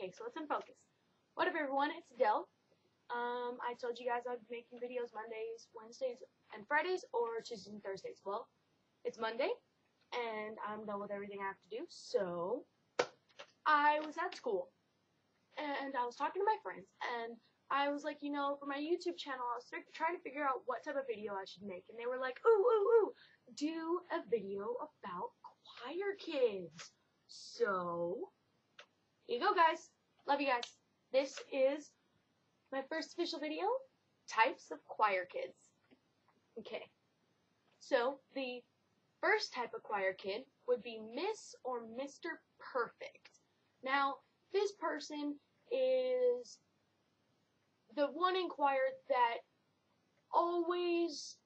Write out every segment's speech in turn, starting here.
Okay, so let's unfocus. What up, everyone? It's Adele. I told you guys I'd be making videos Mondays, Wednesdays, and Fridays, or Tuesdays and Thursdays. Well, it's Monday, and I'm done with everything I have to do, so I was at school, and I was talking to my friends, and I was like, for my YouTube channel, I was trying to figure out what type of video I should make, and they were like, ooh, do a video about choir kids. So, here you go, guys. Love you guys. This is my first official video, types of choir kids. Okay, so the first type of choir kid would be Miss or Mr. Perfect. Now, this person is the one in choir that always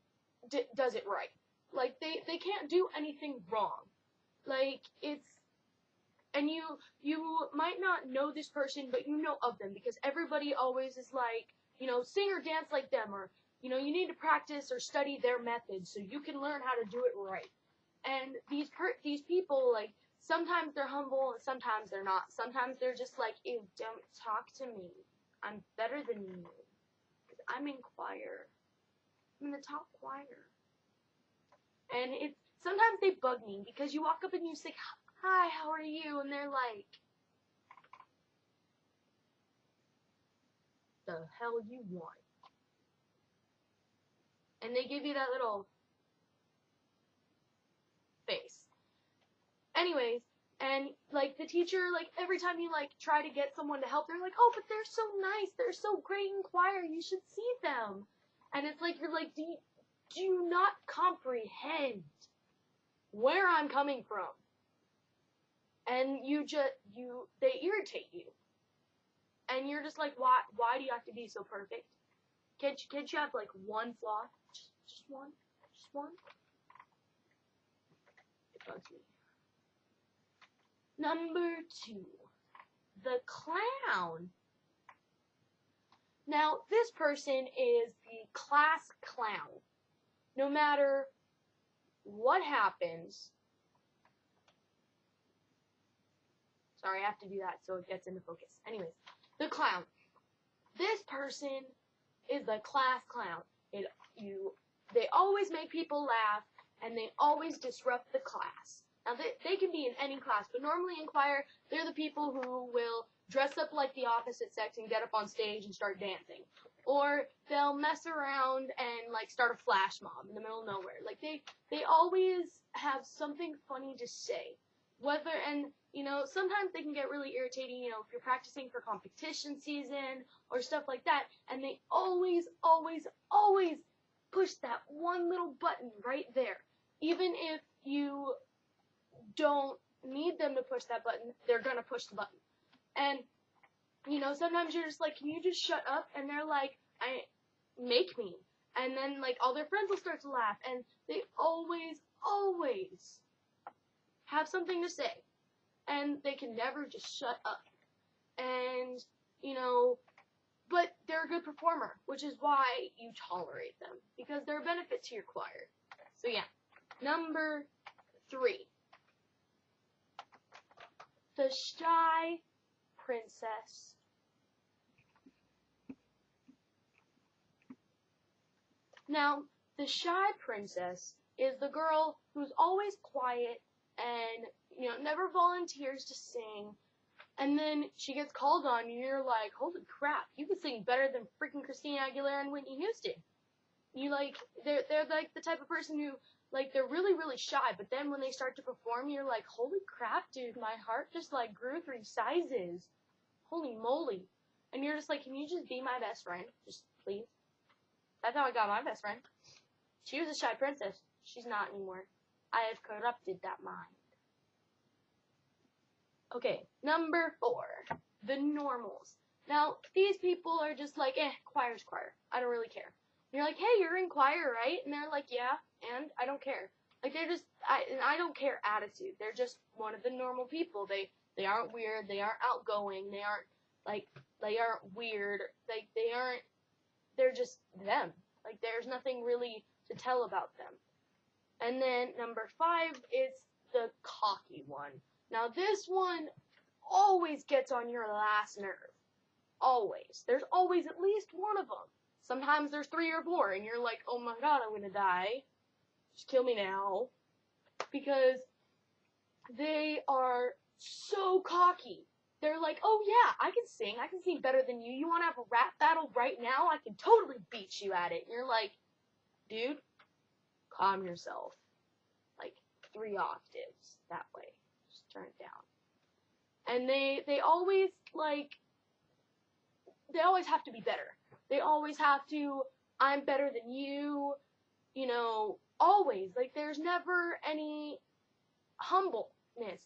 does it right. Like, they can't do anything wrong. Like, and you might not know this person, but you know of them, because everybody always is like, sing or dance like them, or, you need to practice or study their methods so you can learn how to do it right. And these people, like, sometimes they're humble and sometimes they're not. Sometimes they're just like, ew, don't talk to me. I'm better than you. Because I'm in choir. I'm in the top choir. And sometimes they bug me, because you walk up and you say, hi, how are you? And they're like, the hell you want? And they give you that little face. Anyways, and like the teacher, like every time you like try to get someone to help, they're like, oh, but they're so nice, they're so great in choir, you should see them. And it's like, you're like, do you not comprehend where I'm coming from? And they irritate you. And you're just like, why do you have to be so perfect? Can't you have like one flaw? Just one? Just one? It bugs me. Number 2, the clown. Now, this person is the class clown. No matter what happens, sorry, I have to do that so it gets into focus. Anyways, the clown. This person is the class clown. They always make people laugh, and they always disrupt the class. Now, they can be in any class, but normally in choir, they're the people who will dress up like the opposite sex and get up on stage and start dancing. Or they'll mess around and, like, start a flash mob in the middle of nowhere. Like, they always have something funny to say. Sometimes they can get really irritating, if you're practicing for competition season or stuff like that, and they always push that one little button right there. Even if you don't need them to push that button, they're gonna push the button. And, sometimes you're just like, can you just shut up? And they're like, make me. And then, like, all their friends will start to laugh, and they always have something to say. And they can never just shut up. And, but they're a good performer, which is why you tolerate them, because they're a benefit to your choir. So yeah, number 3, the shy princess. Now, the shy princess is the girl who's always quiet and, never volunteers to sing, and then she gets called on, and you're like, holy crap, you can sing better than freaking Christina Aguilera and Whitney Houston. They're like the type of person who, like, they're really shy, but then when they start to perform, you're like, holy crap, dude, my heart just, like, grew 3 sizes. Holy moly. And you're just like, can you just be my best friend? Just, please. That's how I got my best friend. She was a shy princess. She's not anymore. I have corrupted that mind. Okay, number 4, the normals. Now, these people are just like, choir's choir. I don't really care. And you're like, hey, you're in choir, right? And they're like, yeah, and I don't care. Like, they're just, I don't care attitude. They're just one of the normal people. They aren't weird. They aren't outgoing. They aren't weird. Like, they're just them. Like, there's nothing really to tell about them. And then number 5 is the cocky one. Now, this one always gets on your last nerve. Always. There's always at least one of them. Sometimes there's 3 or 4, and you're like, oh my god, I'm gonna die. Just kill me now. Because they are so cocky. They're like, oh yeah, I can sing better than you. You want to have a rap battle right now? I can totally beat you at it. And you're like, dude, calm yourself. Like 3 octaves that way. Just turn it down. And they always they always have to be better. They always have to, I'm better than you, you know, always. Like there's never any humbleness.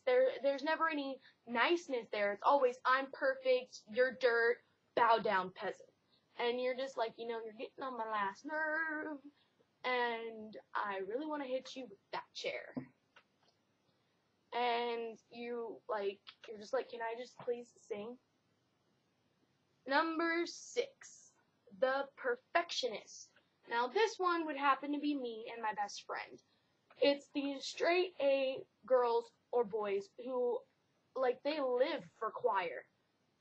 There's never any niceness there. It's always, I'm perfect, you're dirt, bow down peasant. And you're just like, you know, you're getting on my last nerve, and I really want to hit you with that chair. And you're just like, can I just please sing? Number 6, the perfectionist. Now this one would happen to be me and my best friend. It's the straight A girls or boys who, like, they live for choir.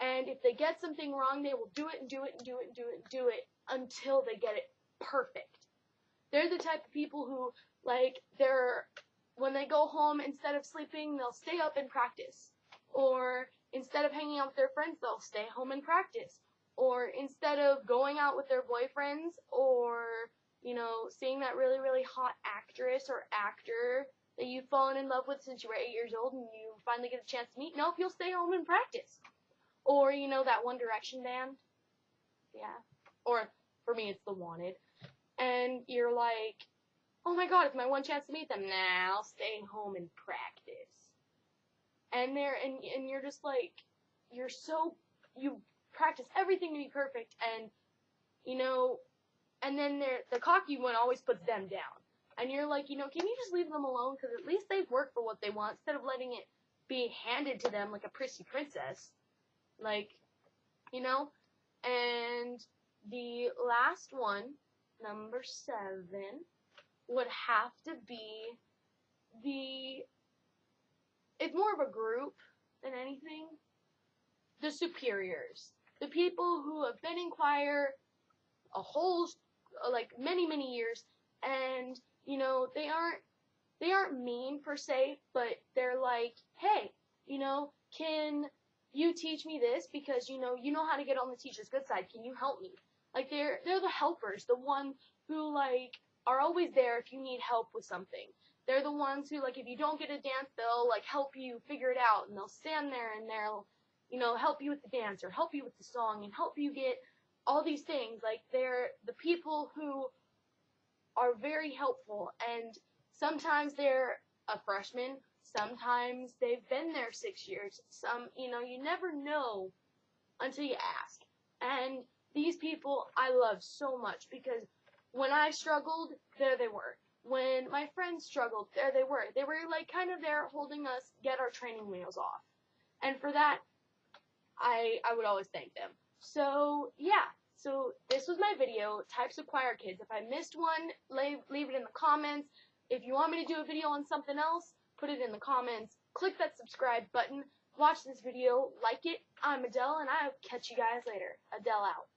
And if they get something wrong, they will do it and do it and do it and do it and do it until they get it perfect. They're the type of people who, like, when they go home, instead of sleeping, they'll stay up and practice. Or instead of hanging out with their friends, they'll stay home and practice. Or instead of going out with their boyfriends, or, you know, seeing that really, really hot actress or actor that you've fallen in love with since you were 8 years old and you finally get a chance to meet, nope, you'll stay home and practice. Or, you know, that One Direction band. Yeah. Or, for me, it's The Wanted. And you're like, oh my god, it's my one chance to meet them. Nah, I'll stay home and practice. And you're just like, you practice everything to be perfect, and, you know, and then the cocky one always puts them down. And you're like, you know, can you just leave them alone? Because at least they've worked for what they want, instead of letting it be handed to them like a prissy princess. Like, you know? And the last one, number 7, would have to be it's more of a group than anything. The superiors. The people who have been in choir a whole, like, many, many years, and, you know, they aren't mean per se, but they're like, hey, you know, can you teach me this? Because, you know how to get on the teacher's good side. Can you help me? Like, they're the helpers, the ones who, like, are always there if you need help with something. They're the ones who, like, if you don't get a dance, they'll, like, help you figure it out, and they'll stand there and they'll, you know, help you with the dance, or help you with the song, and help you get all these things. Like, they're the people who are very helpful, and sometimes they're a freshman, sometimes they've been there 6 years, you know, you never know until you ask. And these people I love so much, because when I struggled, there they were. When my friends struggled, there they were. They were, like, kind of there holding us get our training wheels off. And for that, I would always thank them. So, yeah. So, this was my video, Types of Choir Kids. If I missed one, leave it in the comments. If you want me to do a video on something else, put it in the comments. Click that subscribe button. Watch this video. Like it. I'm Adele, and I'll catch you guys later. Adele out.